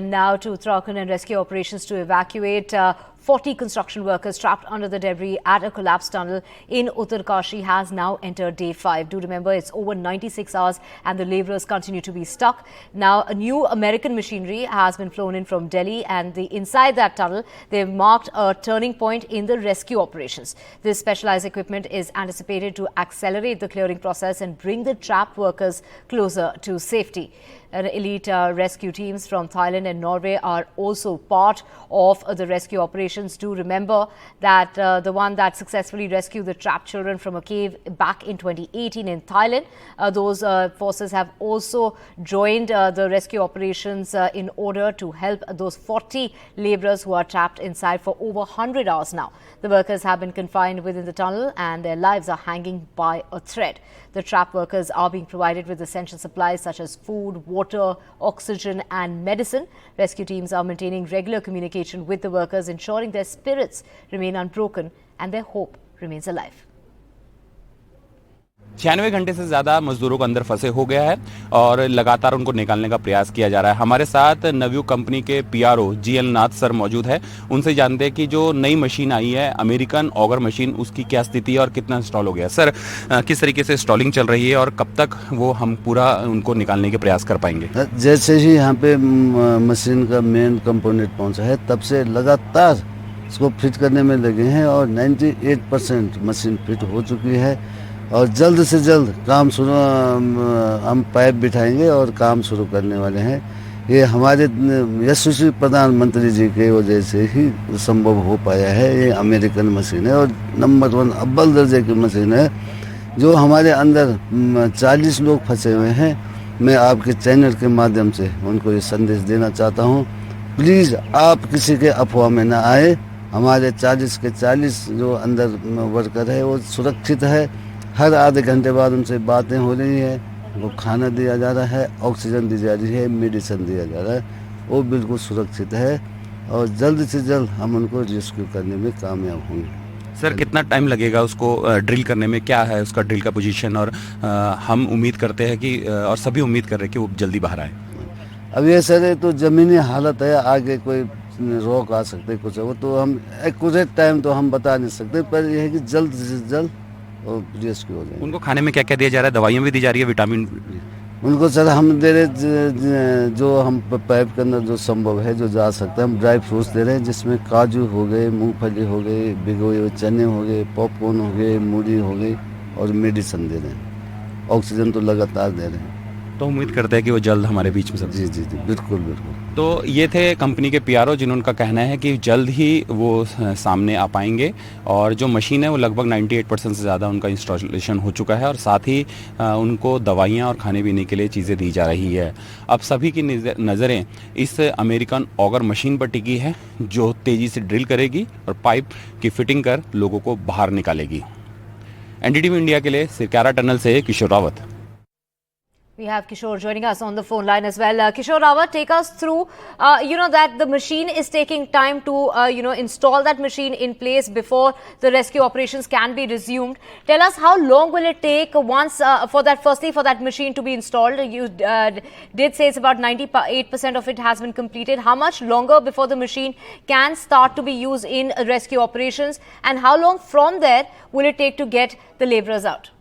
Now to Uttarakhand and rescue operations to evacuate 40 construction workers trapped under the debris at a collapsed tunnel in Uttarkashi has now entered day 5. Do remember, it's over 96 hours and the labourers continue to be stuck. Now, a new American machinery has been flown in from Delhi, and inside that tunnel, they've marked a turning point in the rescue operations. This specialized equipment is anticipated to accelerate the clearing process and bring the trapped workers closer to safety. Elite rescue teams from Thailand and Norway are also part of the rescue operations. Do remember that the one that successfully rescued the trapped children from a cave back in 2018 in Thailand, those forces have also joined the rescue operations in order to help those 40 labourers who are trapped inside for over 100 hours now. The workers have been confined within the tunnel and their lives are hanging by a thread. The trapped workers are being provided with essential supplies such as food, water, oxygen and medicine. Rescue teams are maintaining regular communication with the workers, ensuring their spirits remain unbroken and their hope remains alive. 96 घंटे से ज़्यादा मजदूरों को अंदर फंसे हो गया है और लगातार उनको निकालने का प्रयास किया जा रहा है। हमारे साथ नवयु कंपनी के पीआरओ जीएल नाथ सर मौजूद है। उनसे जानते हैं कि जो नई मशीन आई है अमेरिकन ऑगर मशीन, उसकी क्या स्थिति है और कितना इंस्टॉल हो गया। सर, किस तरीके से इंस्टॉलिंग चल रही है और कब तक वो हम पूरा उनको निकालने के प्रयास कर पाएंगे? जैसे ही यहाँ पे मशीन का मेन कंपोनेंट पहुँचा है तब से लगातार इसको फिट करने में लगे हैं और 98% मशीन फिट हो चुकी है और जल्द से जल्द काम शुरू, हम पाइप बिठाएंगे और काम शुरू करने वाले हैं। ये हमारे यशस्वी प्रधानमंत्री जी के वजह से ही संभव हो पाया है। ये अमेरिकन मशीन है और नंबर 1 अव्वल दर्जे की मशीन है। जो हमारे अंदर 40 लोग फंसे हुए हैं, मैं आपके चैनल के माध्यम से उनको ये संदेश देना चाहता हूँ, प्लीज़ आप किसी के अफवाह में ना आए। हमारे 40 के 40 जो अंदर वर्कर है वो सुरक्षित है। हर आधे घंटे बाद उनसे बातें हो रही है, उनको खाना दिया जा रहा है, ऑक्सीजन दी जा रही है, मेडिसिन दिया जा रहा है, वो बिल्कुल सुरक्षित है और जल्द से जल्द हम उनको रेस्क्यू करने में कामयाब होंगे। सर, कितना टाइम लगेगा उसको ड्रिल करने में? क्या है उसका ड्रिल का पोजीशन? और हम उम्मीद करते हैं कि और सभी उम्मीद कर रहे हैं कि वो जल्दी बाहर आए। अब ये सर तो ज़मीनी हालत है, आगे कोई रोक आ सकते कुछ, वो तो हम एक्यूरेट टाइम तो हम बता नहीं सकते, पर यह है कि जल्द से जल्द रेस्क्यू हो जाए। उनको खाने में क्या क्या दिया जा रहा है? दवाइयाँ भी दी जा रही है, विटामिन? उनको सर हम दे रहे, जो हम पाइप के अंदर जो संभव है जो जा सकता है, हम ड्राई फ्रूट्स दे रहे हैं, जिसमें काजू हो गए, मूंगफली हो गए, भिगोए हुए चने हो गए, पॉपकॉर्न हो गए, मूली हो गई और मेडिसिन दे रहे हैं। ऑक्सीजन तो लगातार दे रहे हैं। तो उम्मीद करते हैं कि वो जल्द हमारे बीच में सब। जी जी जी, बिल्कुल बिल्कुल। तो ये थे कंपनी के पीआरओ जिन्होंने का कहना है कि जल्द ही वो सामने आ पाएंगे और जो मशीन है वो लगभग 98% से ज़्यादा उनका इंस्टॉलेशन हो चुका है और साथ ही उनको दवाइयाँ और खाने पीने के लिए चीज़ें दी जा रही है। अब सभी की नज़रें इस अमेरिकन ऑगर मशीन पर टिकी है जो तेज़ी से ड्रिल करेगी और पाइप की फिटिंग कर लोगों को बाहर निकालेगी। एनडीटीवी इंडिया के लिए सिरकारा टनल से किशोर Rawat. We have Kishore joining us on the phone line as well. Kishore Rawat, take us through, that the machine is taking time to, install that machine in place before the rescue operations can be resumed. Tell us how long will it take once, for that machine to be installed? You did say it's about 98% of it has been completed. How much longer before the machine can start to be used in rescue operations? And how long from there will it take to get the laborers out?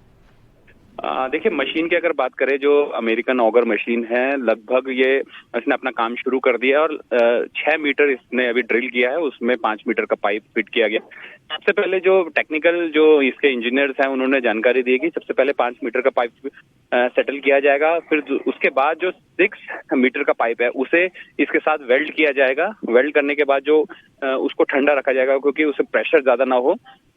देखिए, machine की अगर बात करें, जो American auger machine है, लगभग इसने अपना काम शुरू कर दिया और 6 मीटर इसने अभी ड्रिल किया है, उसमें 5 मीटर का पाइप फिट किया गया। सबसे पहले जो टेक्निकल जो इसके इंजीनियर्स हैं उन्होंने जानकारी दी कि सबसे पहले 5 मीटर का पाइप सेटल किया जाएगा, फिर उसके बाद जो 6 मीटर का पाइप है उसे इसके साथ वेल्ड किया जाएगा। वेल्ड करने के बाद जो उसको ठंडा रखा जाएगा क्योंकि उसे प्रेशर ज्यादा ना हो।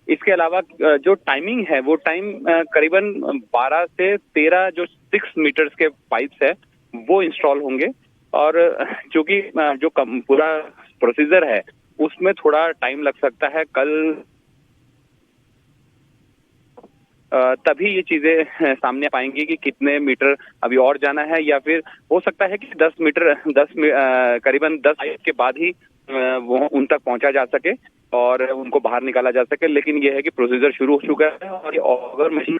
इसके अलावा जो टाइमिंग है वो टाइम करीबन 12 से 13 जो 6 मीटर्स के पाइप्स है वो इंस्टॉल होंगे और क्योंकि जो पूरा प्रोसीजर है उसमें थोड़ा टाइम लग सकता है। कल तभी ये चीजें सामने पाएंगी कि कितने मीटर अभी और जाना है, या फिर हो सकता है कि 10 मीटर करीबन 10 पाइप के बाद ही वो उन तक पहुंचा जा सके और उनको बाहर निकाला जा सके। लेकिन यह है कि प्रोसीजर शुरू हो चुका है और ये auger machine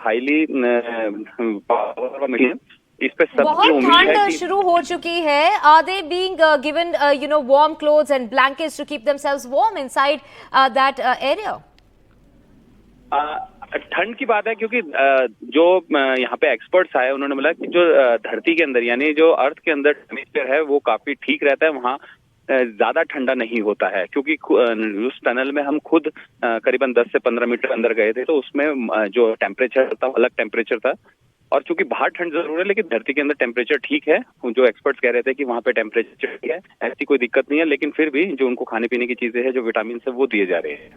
highly power machine है इस पे सबकी बहुत उम्मीद है ठंड कि शुरू हो चुकी है. Are they being given warm clothes and blankets to keep themselves warm inside that area? ठंड की बात है क्योंकि जो यहाँ पे एक्सपर्ट्स आए उन्होंने बोला कि जो धरती के अंदर यानी जो अर्थ के अंदर टेम्परेचर है वो काफी ठीक रहता है, वहाँ ज्यादा ठंडा नहीं होता है क्योंकि उस टनल में हम खुद करीबन 10 से 15 मीटर अंदर गए थे, तो उसमें जो टेम्परेचर था अलग टेम्परेचर था। और चूंकि बाहर ठंड जरूर है लेकिन धरती के अंदर टेम्परेचर ठीक है। जो एक्सपर्ट्स कह रहे थे कि वहाँ पे टेम्परेचर ठीक है, ऐसी कोई दिक्कत नहीं है, लेकिन फिर भी जो उनको खाने पीने की चीजें हैं, जो विटामिन है, वो दिए जा रहे हैं।